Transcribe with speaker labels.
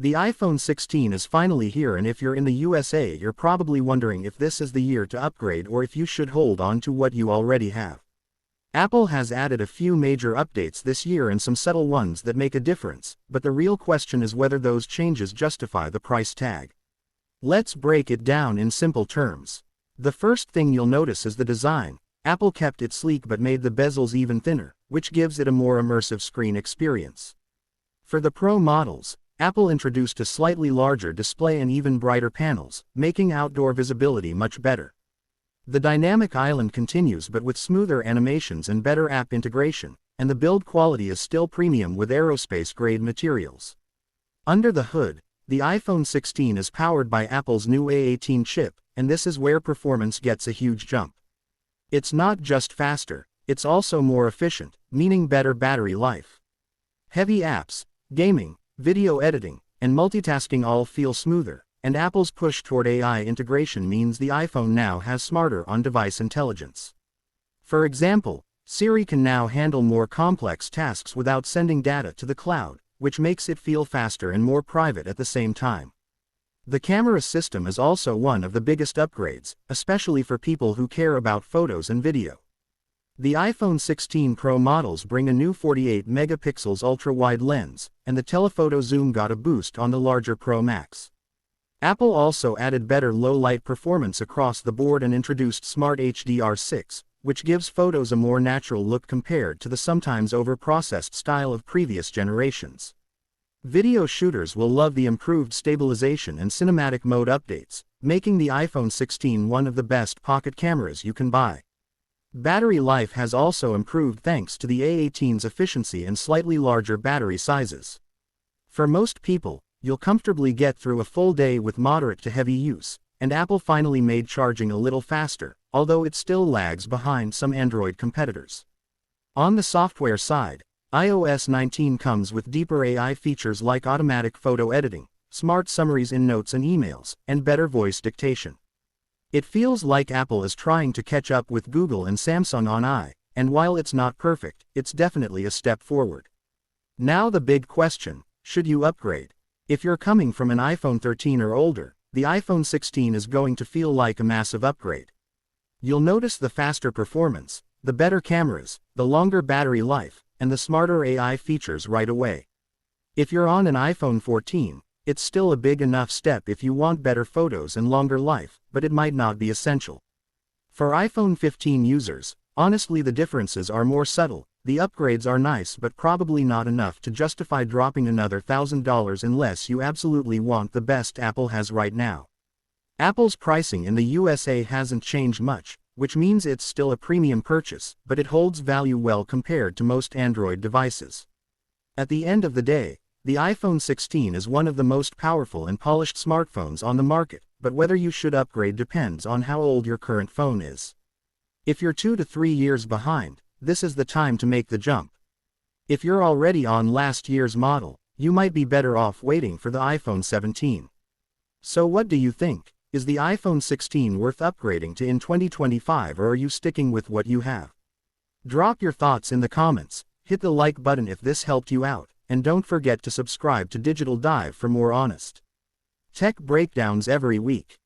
Speaker 1: The iPhone 16 is finally here, and if you're in the USA, you're probably wondering if this is the year to upgrade or if you should hold on to what you already have. Apple has added a few major updates this year and some subtle ones that make a difference, but the real question is whether those changes justify the price tag. Let's break it down in simple terms. The first thing you'll notice is the design. Apple kept it sleek but made the bezels even thinner, which gives it a more immersive screen experience. For the Pro models, Apple introduced a slightly larger display and even brighter panels, making outdoor visibility much better. The dynamic island continues but with smoother animations and better app integration, and the build quality is still premium with aerospace-grade materials. Under the hood, the iPhone 16 is powered by Apple's new A18 chip, and this is where performance gets a huge jump. It's not just faster, it's also more efficient, meaning better battery life. Heavy apps, gaming, video editing, and multitasking all feel smoother, and Apple's push toward AI integration means the iPhone now has smarter on-device intelligence. For example, Siri can now handle more complex tasks without sending data to the cloud, which makes it feel faster and more private at the same time. The camera system is also one of the biggest upgrades, especially for people who care about photos and video. The iPhone 16 Pro models bring a new 48 megapixels ultra-wide lens, and the telephoto zoom got a boost on the larger Pro Max. Apple also added better low-light performance across the board and introduced Smart HDR6, which gives photos a more natural look compared to the sometimes over-processed style of previous generations. Video shooters will love the improved stabilization and cinematic mode updates, making the iPhone 16 one of the best pocket cameras you can buy. Battery life has also improved thanks to the A18's efficiency and slightly larger battery sizes. For most people, you'll comfortably get through a full day with moderate to heavy use, and Apple finally made charging a little faster, although it still lags behind some Android competitors. On the software side, iOS 19 comes with deeper AI features like automatic photo editing, smart summaries in notes and emails, and better voice dictation. It feels like Apple is trying to catch up with Google and Samsung on AI, and while it's not perfect, it's definitely a step forward. Now the big question, should you upgrade? If you're coming from an iPhone 13 or older, the iPhone 16 is going to feel like a massive upgrade. You'll notice the faster performance, the better cameras, the longer battery life, and the smarter AI features right away. If you're on an iPhone 14, it's still a big enough step if you want better photos and longer life, but it might not be essential. For iPhone 15 users, honestly the differences are more subtle. The upgrades are nice but probably not enough to justify dropping another $1,000 unless you absolutely want the best Apple has right now. Apple's pricing in the USA hasn't changed much, which means it's still a premium purchase, but it holds value well compared to most Android devices. At the end of the day, the iPhone 16 is one of the most powerful and polished smartphones on the market, but whether you should upgrade depends on how old your current phone is. If you're 2 to 3 years behind, this is the time to make the jump. If you're already on last year's model, you might be better off waiting for the iPhone 17. So what do you think? Is the iPhone 16 worth upgrading to in 2025, or are you sticking with what you have? Drop your thoughts in the comments, hit the like button if this helped you out, and don't forget to subscribe to Digital Dive for more honest tech breakdowns every week.